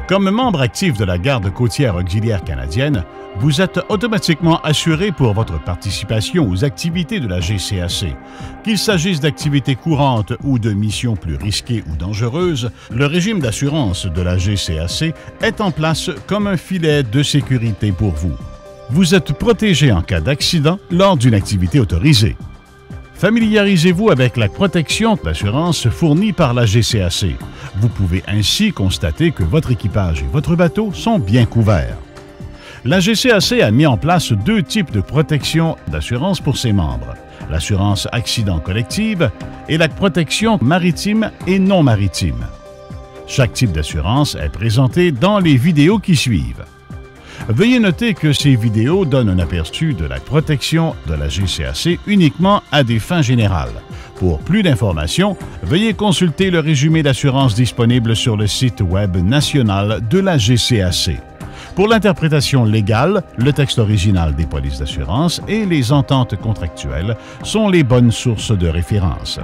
Comme membre actif de la Garde côtière auxiliaire canadienne, vous êtes automatiquement assuré pour votre participation aux activités de la GCAC. Qu'il s'agisse d'activités courantes ou de missions plus risquées ou dangereuses, le régime d'assurance de la GCAC est en place comme un filet de sécurité pour vous. Vous êtes protégé en cas d'accident lors d'une activité autorisée. Familiarisez-vous avec la protection d'assurance fournie par la GCAC. Vous pouvez ainsi constater que votre équipage et votre bateau sont bien couverts. La GCAC a mis en place deux types de protection d'assurance pour ses membres, l'assurance accident collective et la protection maritime et non maritime. Chaque type d'assurance est présenté dans les vidéos qui suivent. Veuillez noter que ces vidéos donnent un aperçu de la protection de la GCAC uniquement à des fins générales. Pour plus d'informations, veuillez consulter le résumé d'assurance disponible sur le site Web national de la GCAC. Pour l'interprétation légale, le texte original des polices d'assurance et les ententes contractuelles sont les bonnes sources de référence.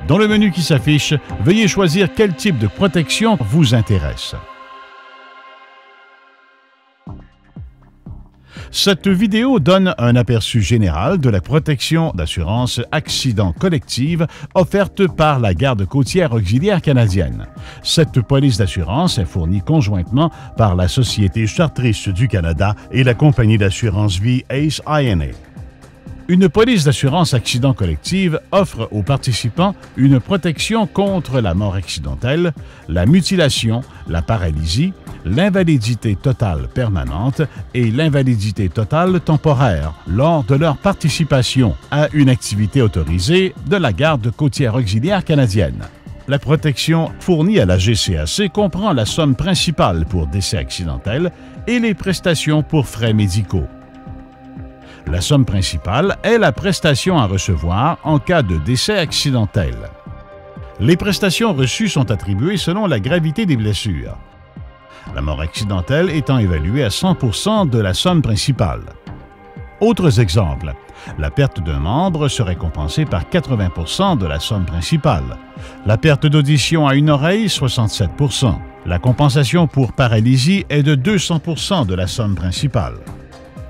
Dans le menu qui s'affiche, veuillez choisir quel type de protection vous intéresse. Cette vidéo donne un aperçu général de la protection d'assurance accident collective offerte par la Garde côtière auxiliaire canadienne. Cette police d'assurance est fournie conjointement par la Société chartriste du Canada et la compagnie d'assurance vie Ace INA. Une police d'assurance accident collective offre aux participants une protection contre la mort accidentelle, la mutilation, la paralysie, l'invalidité totale permanente et l'invalidité totale temporaire lors de leur participation à une activité autorisée de la Garde côtière auxiliaire canadienne. La protection fournie à la GCAC comprend la somme principale pour décès accidentel et les prestations pour frais médicaux. La somme principale est la prestation à recevoir en cas de décès accidentel. Les prestations reçues sont attribuées selon la gravité des blessures, la mort accidentelle étant évaluée à 100% de la somme principale. Autres exemples, la perte d'un membre serait compensée par 80% de la somme principale, la perte d'audition à une oreille 67%, la compensation pour paralysie est de 200% de la somme principale.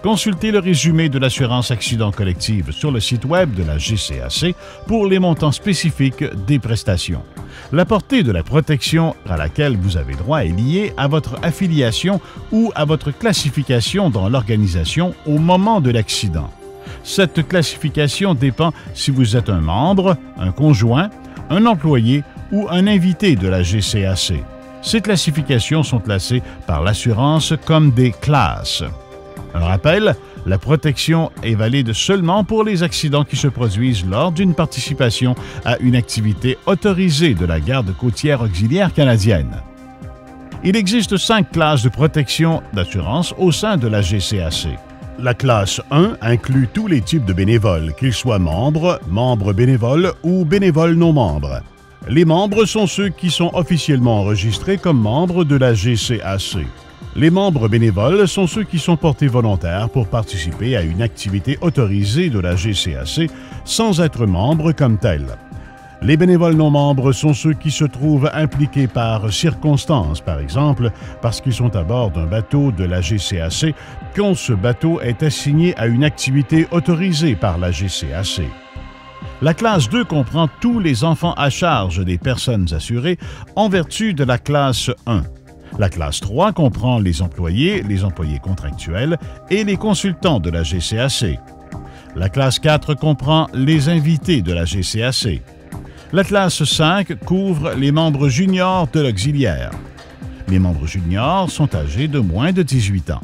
Consultez le résumé de l'assurance accident collective sur le site Web de la GCAC pour les montants spécifiques des prestations. La portée de la protection à laquelle vous avez droit est liée à votre affiliation ou à votre classification dans l'organisation au moment de l'accident. Cette classification dépend si vous êtes un membre, un conjoint, un employé ou un invité de la GCAC. Ces classifications sont classées par l'assurance comme des classes. Un rappel, la protection est valide seulement pour les accidents qui se produisent lors d'une participation à une activité autorisée de la Garde côtière auxiliaire canadienne. Il existe 5 classes de protection d'assurance au sein de la GCAC. La classe 1 inclut tous les types de bénévoles, qu'ils soient membres bénévoles ou bénévoles non membres. Les membres sont ceux qui sont officiellement enregistrés comme membres de la GCAC. Les membres bénévoles sont ceux qui sont portés volontaires pour participer à une activité autorisée de la GCAC sans être membres comme tels. Les bénévoles non membres sont ceux qui se trouvent impliqués par circonstance, par exemple parce qu'ils sont à bord d'un bateau de la GCAC quand ce bateau est assigné à une activité autorisée par la GCAC. La classe 2 comprend tous les enfants à charge des personnes assurées en vertu de la classe 1. La classe 3 comprend les employés contractuels et les consultants de la GCAC. La classe 4 comprend les invités de la GCAC. La classe 5 couvre les membres juniors de l'auxiliaire. Les membres juniors sont âgés de moins de 18 ans.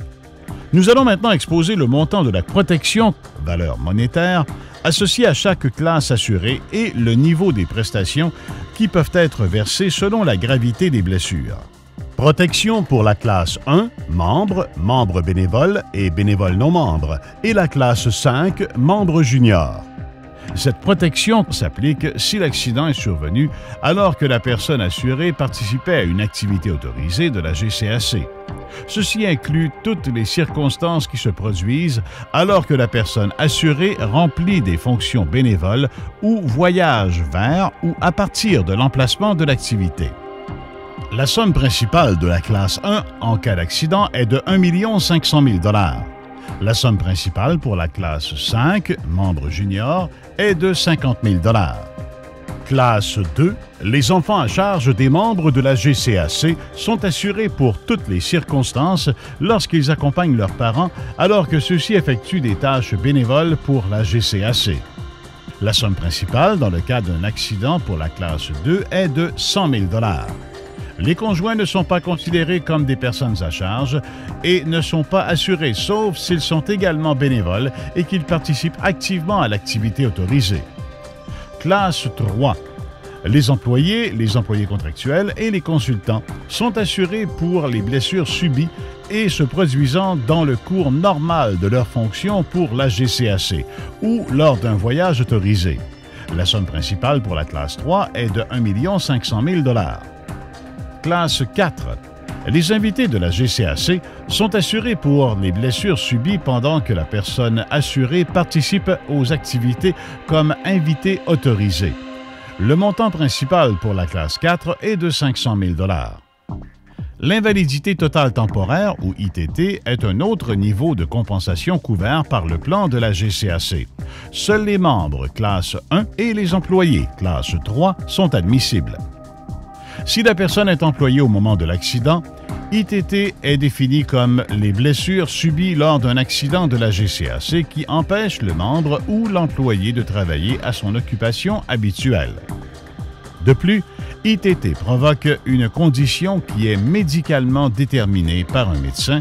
Nous allons maintenant exposer le montant de la protection, valeur monétaire, associée à chaque classe assurée et le niveau des prestations qui peuvent être versées selon la gravité des blessures. Protection pour la classe 1, membres bénévoles et bénévoles non membres, et la classe 5, membres juniors. Cette protection s'applique si l'accident est survenu alors que la personne assurée participait à une activité autorisée de la GCAC. Ceci inclut toutes les circonstances qui se produisent alors que la personne assurée remplit des fonctions bénévoles ou voyage vers ou à partir de l'emplacement de l'activité. La somme principale de la classe 1 en cas d'accident est de 1 500 000 $. La somme principale pour la classe 5, membre junior, est de 50 000 $. Classe 2, les enfants à charge des membres de la GCAC sont assurés pour toutes les circonstances lorsqu'ils accompagnent leurs parents alors que ceux-ci effectuent des tâches bénévoles pour la GCAC. La somme principale dans le cas d'un accident pour la classe 2 est de 100 000 $. Les conjoints ne sont pas considérés comme des personnes à charge et ne sont pas assurés sauf s'ils sont également bénévoles et qu'ils participent activement à l'activité autorisée. Classe 3. Les employés contractuels et les consultants sont assurés pour les blessures subies et se produisant dans le cours normal de leurs fonctions pour la GCAC ou lors d'un voyage autorisé. La somme principale pour la classe 3 est de 1 500 000 $. Classe 4. Les invités de la GCAC sont assurés pour les blessures subies pendant que la personne assurée participe aux activités comme invité autorisé. Le montant principal pour la classe 4 est de 500 000 $. L'invalidité totale temporaire, ou ITT, est un autre niveau de compensation couvert par le plan de la GCAC. Seuls les membres classe 1 et les employés classe 3 sont admissibles. Si la personne est employée au moment de l'accident, ITT est défini comme les blessures subies lors d'un accident de la GCAC qui empêchent le membre ou l'employé de travailler à son occupation habituelle. De plus, ITT provoque une condition qui est médicalement déterminée par un médecin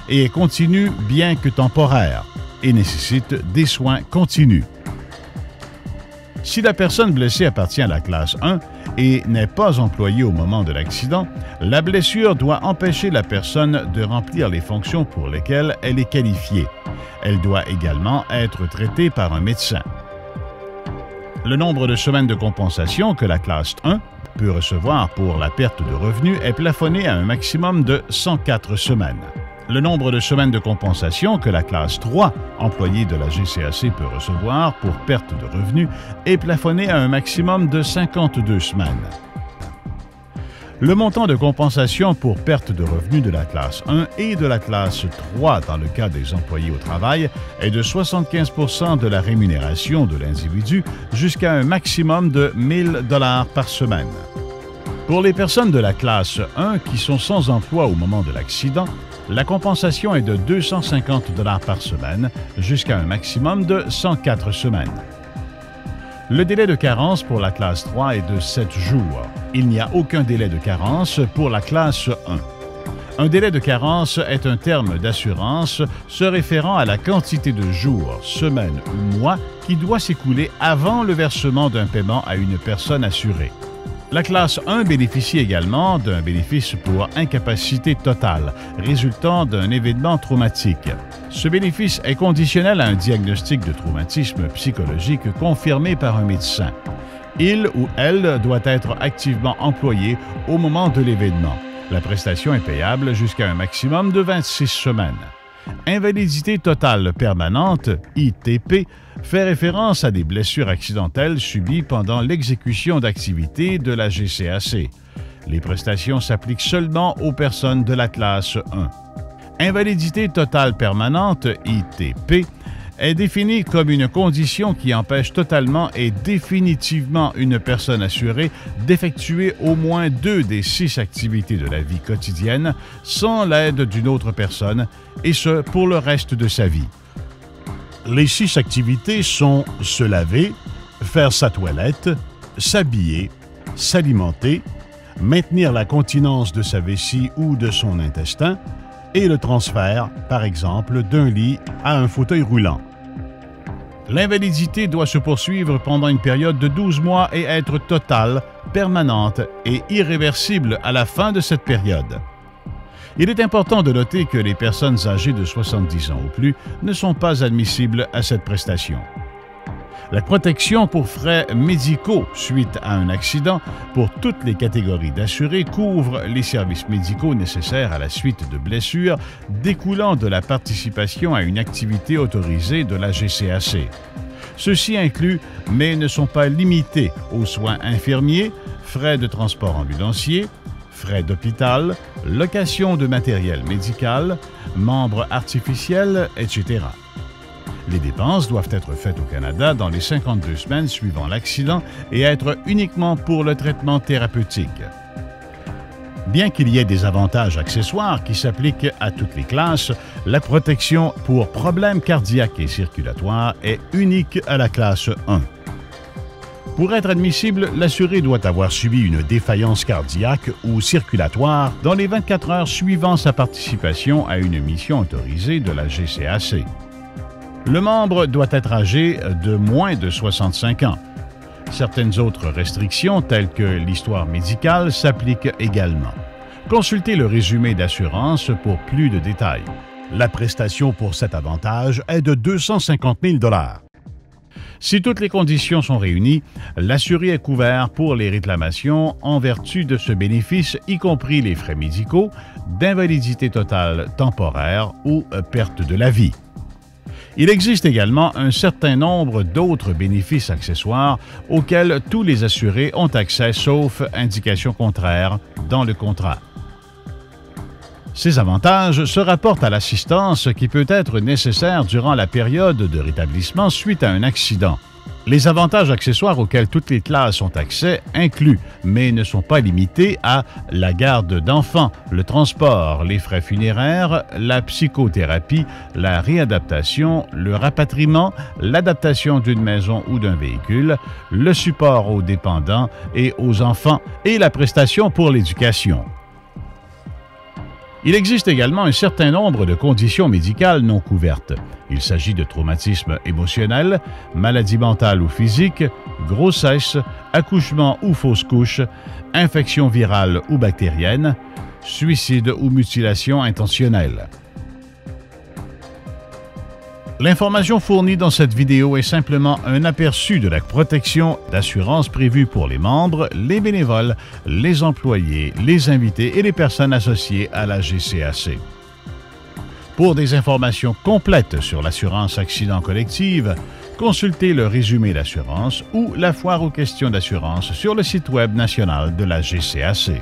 et est continue bien que temporaire et nécessite des soins continus. Si la personne blessée appartient à la classe 1 et n'est pas employée au moment de l'accident, la blessure doit empêcher la personne de remplir les fonctions pour lesquelles elle est qualifiée. Elle doit également être traitée par un médecin. Le nombre de semaines de compensation que la classe 1 peut recevoir pour la perte de revenus est plafonné à un maximum de 104 semaines. Le nombre de semaines de compensation que la classe 3, employée de la GCAC, peut recevoir pour perte de revenus est plafonné à un maximum de 52 semaines. Le montant de compensation pour perte de revenus de la classe 1 et de la classe 3 dans le cas des employés au travail est de 75 % de la rémunération de l'individu jusqu'à un maximum de 1 000 $ par semaine. Pour les personnes de la classe 1 qui sont sans emploi au moment de l'accident, la compensation est de 250 $ par semaine jusqu'à un maximum de 104 semaines. Le délai de carence pour la classe 3 est de 7 jours. Il n'y a aucun délai de carence pour la classe 1. Un délai de carence est un terme d'assurance se référant à la quantité de jours, semaines ou mois qui doit s'écouler avant le versement d'un paiement à une personne assurée. La classe 1 bénéficie également d'un bénéfice pour incapacité totale, résultant d'un événement traumatique. Ce bénéfice est conditionnel à un diagnostic de traumatisme psychologique confirmé par un médecin. Il ou elle doit être activement employé au moment de l'événement. La prestation est payable jusqu'à un maximum de 26 semaines. Invalidité totale permanente, ITP, fait référence à des blessures accidentelles subies pendant l'exécution d'activités de la GCAC. Les prestations s'appliquent seulement aux personnes de la classe 1. Invalidité totale permanente, ITP, est définie comme une condition qui empêche totalement et définitivement une personne assurée d'effectuer au moins 2 des 6 activités de la vie quotidienne sans l'aide d'une autre personne, et ce pour le reste de sa vie. Les 6 activités sont se laver, faire sa toilette, s'habiller, s'alimenter, maintenir la continence de sa vessie ou de son intestin, et le transfert, par exemple, d'un lit à un fauteuil roulant. L'invalidité doit se poursuivre pendant une période de 12 mois et être totale, permanente et irréversible à la fin de cette période. Il est important de noter que les personnes âgées de 70 ans ou plus ne sont pas admissibles à cette prestation. La protection pour frais médicaux suite à un accident pour toutes les catégories d'assurés couvre les services médicaux nécessaires à la suite de blessures découlant de la participation à une activité autorisée de la GCAC. Ceux-ci incluent, mais ne sont pas limités, aux soins infirmiers, frais de transport ambulancier, frais d'hôpital, location de matériel médical, membres artificiels, etc. Les dépenses doivent être faites au Canada dans les 52 semaines suivant l'accident et être uniquement pour le traitement thérapeutique. Bien qu'il y ait des avantages accessoires qui s'appliquent à toutes les classes, la protection pour problèmes cardiaques et circulatoires est unique à la classe 1. Pour être admissible, l'assuré doit avoir subi une défaillance cardiaque ou circulatoire dans les 24 heures suivant sa participation à une mission autorisée de la GCAC. Le membre doit être âgé de moins de 65 ans. Certaines autres restrictions, telles que l'histoire médicale, s'appliquent également. Consultez le résumé d'assurance pour plus de détails. La prestation pour cet avantage est de 250 000 $. Si toutes les conditions sont réunies, l'assuré est couvert pour les réclamations en vertu de ce bénéfice, y compris les frais médicaux, d'invalidité totale temporaire ou perte de la vie. Il existe également un certain nombre d'autres bénéfices accessoires auxquels tous les assurés ont accès sauf indication contraire dans le contrat. Ces avantages se rapportent à l'assistance qui peut être nécessaire durant la période de rétablissement suite à un accident. Les avantages accessoires auxquels toutes les classes ont accès incluent, mais ne sont pas limités à la garde d'enfants, le transport, les frais funéraires, la psychothérapie, la réadaptation, le rapatriement, l'adaptation d'une maison ou d'un véhicule, le support aux dépendants et aux enfants et la prestation pour l'éducation. Il existe également un certain nombre de conditions médicales non couvertes. Il s'agit de traumatismes émotionnels, maladies mentales ou physiques, grossesse, accouchement ou fausse couche, infection virale ou bactérienne, suicide ou mutilation intentionnelle. L'information fournie dans cette vidéo est simplement un aperçu de la protection d'assurance prévue pour les membres, les bénévoles, les employés, les invités et les personnes associées à la GCAC. Pour des informations complètes sur l'assurance accident collective, consultez le résumé d'assurance ou la foire aux questions d'assurance sur le site Web national de la GCAC.